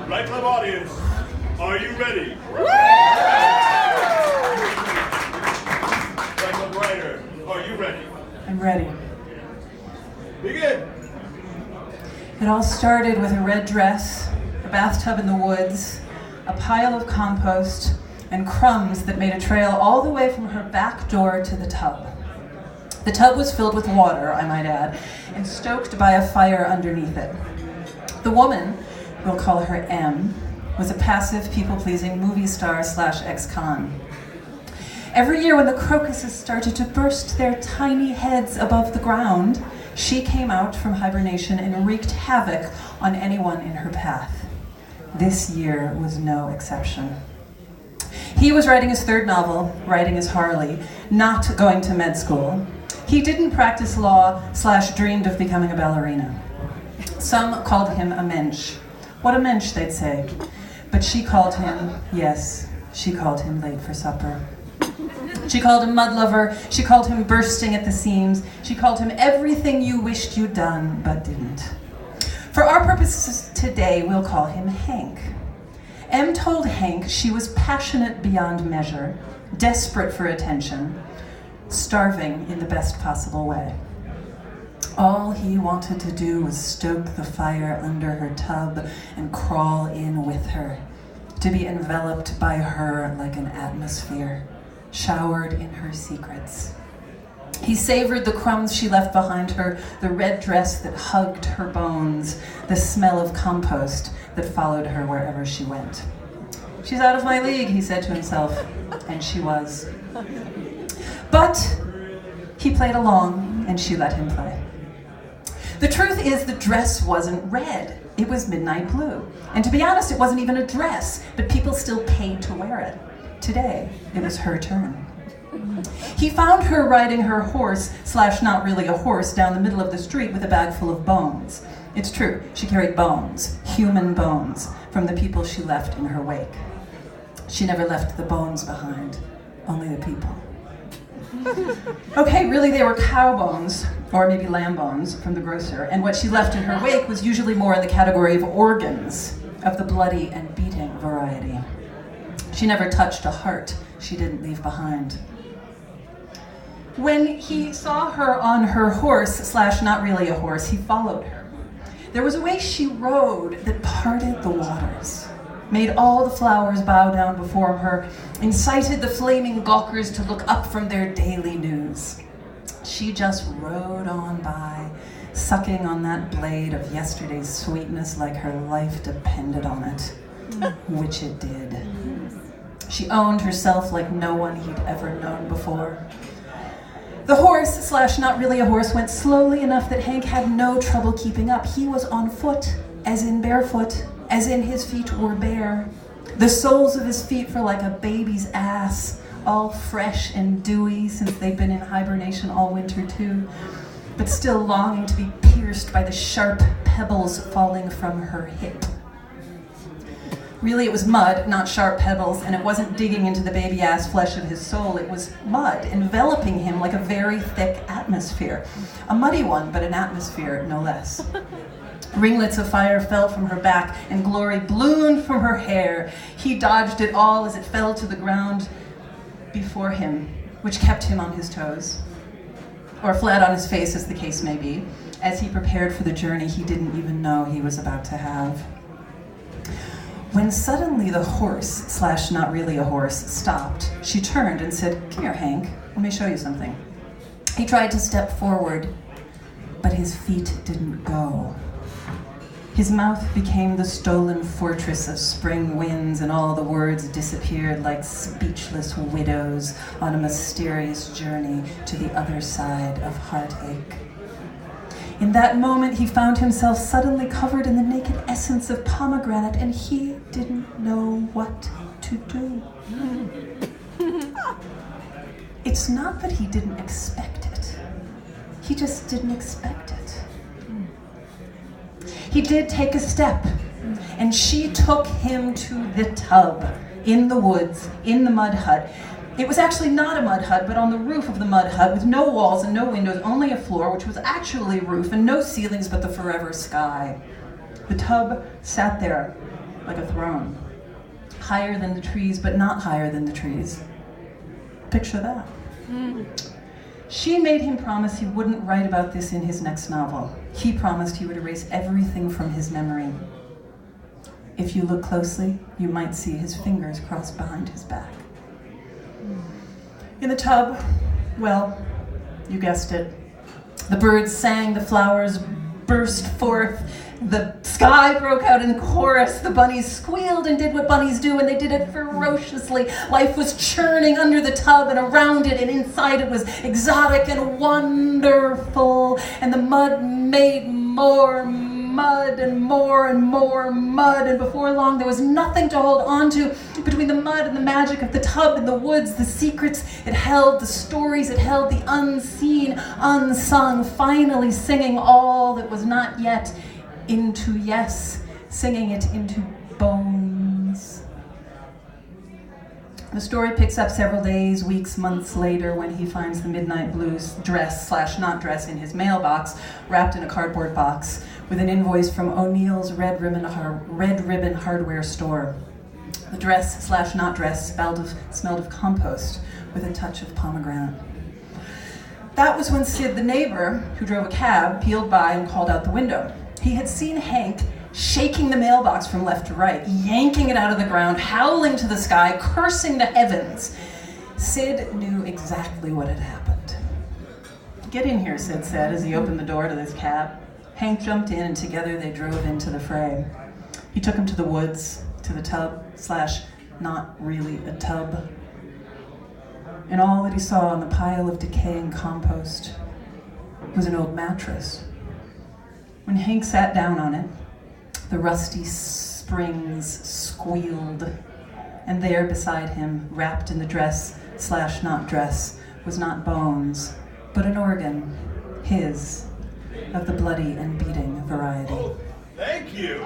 Right club audience, are you ready? Right club writer, are you ready? I'm ready. Begin. It all started with a red dress, a bathtub in the woods, a pile of compost, and crumbs that made a trail all the way from her back door to the tub. The tub was filled with water, I might add, and stoked by a fire underneath it. The woman, we'll call her M, was a passive, people-pleasing movie star / ex-con. Every year when the crocuses started to burst their tiny heads above the ground, she came out from hibernation and wreaked havoc on anyone in her path. This year was no exception. He was writing his third novel, writing as Harley, not going to med school. He didn't practice law / dreamed of becoming a ballerina. Some called him a mensch. What a mensch, they'd say. But she called him, yes, she called him late for supper. She called him mud lover. She called him bursting at the seams. She called him everything you wished you'd done but didn't. For our purposes today, we'll call him Hank. M told Hank she was passionate beyond measure, desperate for attention, starving in the best possible way. All he wanted to do was stoke the fire under her tub and crawl in with her, to be enveloped by her like an atmosphere, showered in her secrets. He savored the crumbs she left behind her, the red dress that hugged her bones, the smell of compost that followed her wherever she went. She's out of my league, he said to himself, and she was. But he played along, and she let him play. The truth is, the dress wasn't red. It was midnight blue. And to be honest, it wasn't even a dress, but people still paid to wear it. Today, it was her turn. He found her riding her horse / not really a horse down the middle of the street with a bag full of bones. It's true, she carried bones, human bones, from the people she left in her wake. She never left the bones behind, only the people. Okay, really they were cow bones, or maybe lamb bones from the grocer, and what she left in her wake was usually more in the category of organs, of the bloody and beating variety. She never touched a heart she didn't leave behind. When he saw her on her horse / not really a horse, he followed her. There was a way she rode that parted the waters, made all the flowers bow down before her, incited the flaming gawkers to look up from their daily news. She just rode on by, sucking on that blade of yesterday's sweetness like her life depended on it, which it did. She owned herself like no one he'd ever known before. The horse / not really a horse went slowly enough that Hank had no trouble keeping up. He was on foot, as in barefoot, as in his feet were bare. The soles of his feet were like a baby's ass, all fresh and dewy since they'd been in hibernation all winter too, but still longing to be pierced by the sharp pebbles falling from her hip. Really, it was mud, not sharp pebbles, and it wasn't digging into the baby-ass flesh of his soul. It was mud, enveloping him like a very thick atmosphere. A muddy one, but an atmosphere, no less. Ringlets of fire fell from her back, and glory bloomed from her hair. He dodged it all as it fell to the ground before him, which kept him on his toes, or flat on his face, as the case may be, as he prepared for the journey he didn't even know he was about to have. When suddenly the horse / not really a horse stopped, she turned and said, "Come here, Hank, let me show you something." He tried to step forward, but his feet didn't go. His mouth became the stolen fortress of spring winds, and all the words disappeared like speechless widows on a mysterious journey to the other side of heartache. In that moment, he found himself suddenly covered in the naked essence of pomegranate, and he didn't know what to do. It's not that he didn't expect it. He just didn't expect it. He did take a step, and she took him to the tub, in the woods, in the mud hut. It was actually not a mud hut, but on the roof of the mud hut with no walls and no windows, only a floor, which was actually a roof, and no ceilings but the forever sky. The tub sat there, like a throne. Higher than the trees, but not higher than the trees. Picture that. She made him promise he wouldn't write about this in his next novel. He promised he would erase everything from his memory. If you look closely, you might see his fingers crossed behind his back. In the tub, well, you guessed it. The birds sang, the flowers burst forth, the sky broke out in chorus, the bunnies squealed and did what bunnies do, and they did it ferociously. Life was churning under the tub and around it, and inside it was exotic and wonderful, and the mud made more mud and more mud, and before long there was nothing to hold on to between the mud and the magic of the tub and the woods, the secrets it held, the stories it held, the unseen, unsung, finally singing all that was not yet into yes, singing it into bones. The story picks up several days, weeks, months later when he finds the midnight blues dress/not dress in his mailbox, wrapped in a cardboard box, with an invoice from O'Neill's Red Ribbon Hardware store. The dress/not dress smelled of compost with a touch of pomegranate. That was when Sid, the neighbor, who drove a cab, peeled by and called out the window. He had seen Hank shaking the mailbox from left to right, yanking it out of the ground, howling to the sky, cursing the heavens. Sid knew exactly what had happened. "Get in here," Sid said as he opened the door to this cab. Hank jumped in and together they drove into the fray. He took him to the woods, to the tub/not really a tub. And all that he saw on the pile of decaying compost was an old mattress. When Hank sat down on it, the rusty springs squealed, and there beside him, wrapped in the dress/not dress, was not bones, but an organ, his, of the bloody and beating variety. Thank you.